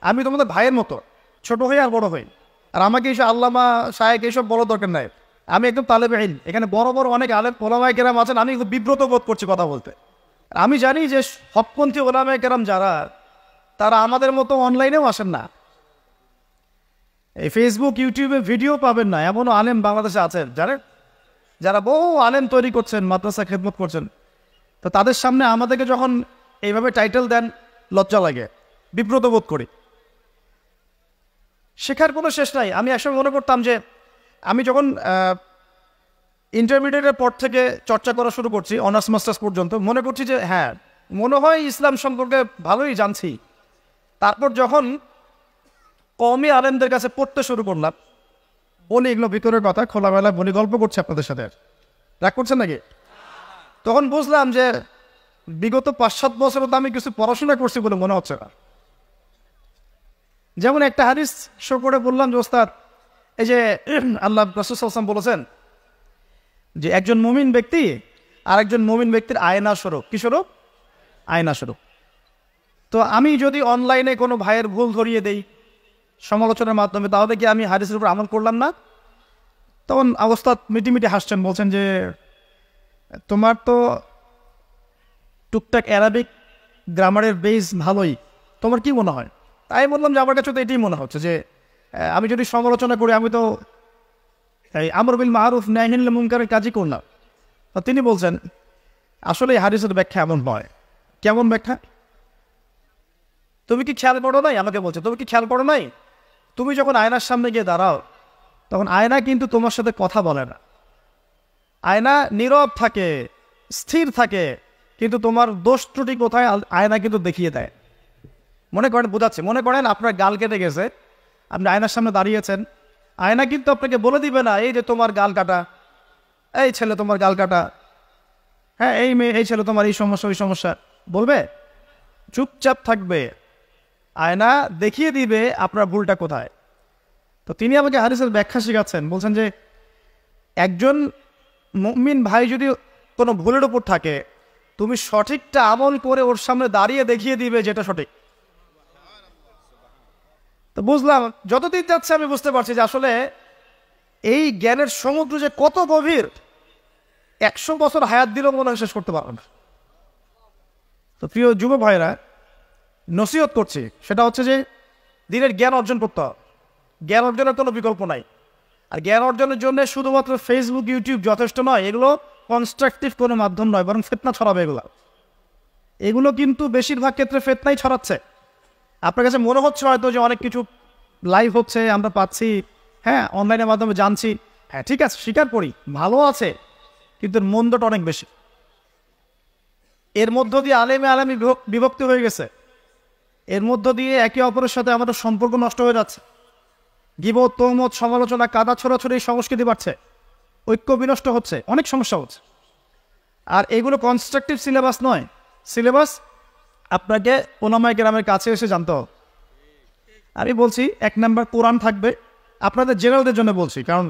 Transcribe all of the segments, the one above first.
আমি তোমাদের ভাইয়ের মতো, ছোট হই আর বড় হই। আর আমাকে এইসব আল্লামা শায়েক এইসব বলার দরকার নাই। আমি একদম তালেবে ইলম। এখানে বড় বড় অনেক আলেম ওলামায়ে কেরাম আছেন, আমি একটু বিব্রত বোধ করছি কথা বলতে। আমি জানি যে হকপন্থী ওলামায়ে কেরাম যারা, তারা আমাদের মতো অনলাইনেও আসেন না। এই ফেসবুক ইউটিউবে ভিডিও পাবেন না এমনও আলেম বাংলাদেশে আছেন জানেন, যারা বহু আলেম তৈরি করছেন, মাদ্রাসা খেদমত করছেন। তো তাদের সামনে আমাদেরকে যখন এইভাবে টাইটেল দেন, লজ্জা লাগে, বিব্রত বোধ করি। শেখার কোনো শেষ নাই। আমি একসময় মনে করতাম যে আমি যখন ইন্টারমিডিয়েটের পর থেকে চর্চা করা শুরু করছি, অনার্স মাস্টার্স পর্যন্ত, মনে করছি যে হ্যাঁ মনে হয় ইসলাম সম্পর্কে ভালোই জানছি। তারপর যখন কওমি আলেমদের কাছে পড়তে শুরু করলাম, বলি এগুলো ভিতরের কথা, খোলামেলা বলি, গল্প করছি আপনাদের সাথে, রাগ করছেন নাকি? তখন বুঝলাম যে বিগত 5-7 বছর তো আমি কিছু পড়াশোনা করছি বলে মনে হচ্ছে না। যেমন একটা হাদিস শো করে বললাম যে ওস্তাদ, এই যে আল্লাহ রাসূল সাল্লাল্লাহু আলাইহি ওয়াসাল্লাম বলেছেন যে একজন মুমিন ব্যক্তি আর একজন মুমিন ব্যক্তির আয়না স্বরূপ। কি স্বরূপ? আয়না স্বরূপ। তো আমি যদি অনলাইনে কোনো ভাইয়ের ভুল ধরিয়ে দেই সমালোচনার মাধ্যমে, তাহলে কি আমি হাদিসের উপর আমল করলাম না? তখন ওস্তাদ মিটিমিটি হাসছেন, বলছেন যে তোমার তো টুকটাক অ্যারাবিক গ্রামারের বেস ভালোই, তোমার কি মনে হয়? তাই বললাম যে আমার কাছে তো এটাই মনে হচ্ছে যে আমি যদি সমালোচনা করি, আমি তো এই আমর বিল মারুফ নাহি আনিল মুনকারের কাজই করলাম। তো তিনি বলছেন আসলে এই হাদিসের ব্যাখ্যা এমন নয়। কেমন ব্যাখ্যা? তুমি কি খেয়াল করো নাই? আমাকে বলছে তুমি কি খেয়াল করো নাই, তুমি যখন আয়নার সামনে গিয়ে দাঁড়াও, তখন আয়না কিন্তু তোমার সাথে কথা বলে না। আয়না নীরব থাকে, স্থির থাকে, কিন্তু তোমার দোষ ত্রুটি কোথায় আয়না কিন্তু দেখিয়ে দেয়। মনে করেন, বোঝাচ্ছে, মনে করেন আপনার গাল কেটে গেছে, আপনি আয়নার সামনে দাঁড়িয়েছেন, আয়না কিন্তু আপনাকে বলে দিবে না এই যে তোমার গাল কাটা, এই ছেলে তোমার গাল কাটা, হ্যাঁ এই মেয়ে, এই ছেলে তোমার এই সমস্যা ওই সমস্যা, বলবে? চুপচাপ থাকবে, আয়না দেখিয়ে দিবে আপনার ভুলটা কোথায়। তো তিনি আমাকে হাদিসের ব্যাখ্যা শেখাচ্ছেন, বলছেন যে একজন মুমিন ভাই যদি কোনো ভুলের উপর থাকে, তুমি সঠিকটা আমল করে ওর সামনে দাঁড়িয়ে দেখিয়ে দিবে যেটা সঠিক। তো বুঝলাম, যতদিন যাচ্ছে আমি বুঝতে পারছি যে আসলে এই জ্ঞানের সমুদ্র যে কত গভীর, 100 বছর হায়াত দিলেও মনে হয় শেষ করতে পারবে না। তো প্রিয় যুব ভাইরা, নসিহত করছি, সেটা হচ্ছে যে দিনের জ্ঞান অর্জন করতে হবে। জ্ঞান অর্জনের কোনো বিকল্প নাই। আর জ্ঞান অর্জনের জন্য শুধুমাত্র ফেসবুক ইউটিউব যথেষ্ট নয়, এগুলো কনস্ট্রাকটিভ কোনো মাধ্যম নয়, বরং ফিতনা ছড়াবে। এগুলো কিন্তু বেশিরভাগ ক্ষেত্রে ফিতনাই ছড়াচ্ছে। আপনার কাছে মনে হচ্ছে হয়তো যে অনেক কিছু লাইভ হচ্ছে, আমরা পাচ্ছি, হ্যাঁ অনলাইনের মাধ্যমে জানছি, হ্যাঁ ঠিক আছে, স্বীকার করি ভালো আছে, কিন্তু মন্দটা অনেক বেশি। এর মধ্য দিয়ে আলেমে বিভক্তি হয়ে গেছে, এর মধ্য দিয়ে একে অপরের সাথে আমাদের সম্পর্ক নষ্ট হয়ে যাচ্ছে, গীবত, তহমত, সমালোচনা, কাদা ছোড়াছড়ি সংস্কৃতি বাড়ছে, ঐক্য বিনষ্ট হচ্ছে, অনেক সমস্যা হচ্ছে। আর এগুলো কনস্ট্রাকটিভ সিলেবাস নয়। সিলেবাস আপনাকে ওলামায়ে কেরামের কাছে এসে জানতে হবে। আমি বলছি 1 নাম্বার কোরআন থাকবে, আপনাদের জেনারেলদের জন্য বলছি, কারণ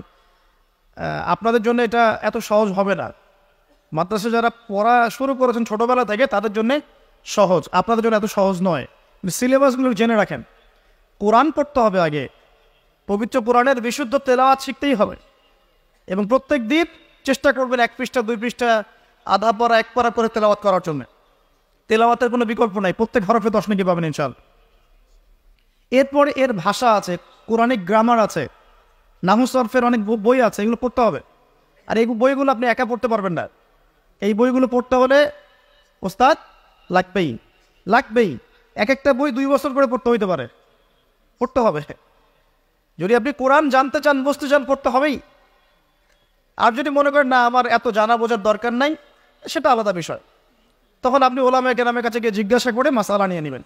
আপনাদের জন্য এটা এত সহজ হবে না। মাদ্রাসা যারা পড়া শুরু করেছেন ছোটোবেলা থেকে, তাদের জন্য সহজ, আপনাদের জন্য এত সহজ নয়। সিলেবাসগুলো জেনে রাখেন। কোরআন পড়তে হবে আগে, পবিত্র কোরআনের বিশুদ্ধ তেলাওয়াত শিখতেই হবে, এবং প্রত্যেক দিন চেষ্টা করবেন 1 পৃষ্ঠা 2 পৃষ্ঠা, আধা পড়া 1 পারা করে তেলাওয়াত করার জন্য। তেলাওয়াতের কোনো বিকল্প নাই, প্রত্যেক হরফে 10 নাকি পাবেন ইনশাআল্লাহ। এরপরে এর ভাষা আছে, কোরআনিক গ্রামার আছে, নাহু সরফের অনেক বই আছে, এগুলো পড়তে হবে। আর এই বইগুলো আপনি একা পড়তে পারবেন না। এই বইগুলো পড়তে হলে ওস্তাদ লাগবেই। এক একটা বই 2 বছর করে পড়তে হইতে পারে, পড়তে হবে। যদি আপনি কোরআন জানতে চান, বুঝতে চান, পড়তে হবেই। আর যদি মনে করেন না আমার এত জানা বোঝার দরকার নাই, সেটা আলাদা বিষয়, তখন আপনি ওলামায়ে কেরামের কাছে গিয়ে জিজ্ঞাসা করে মাসালা নিয়ে নেবেন।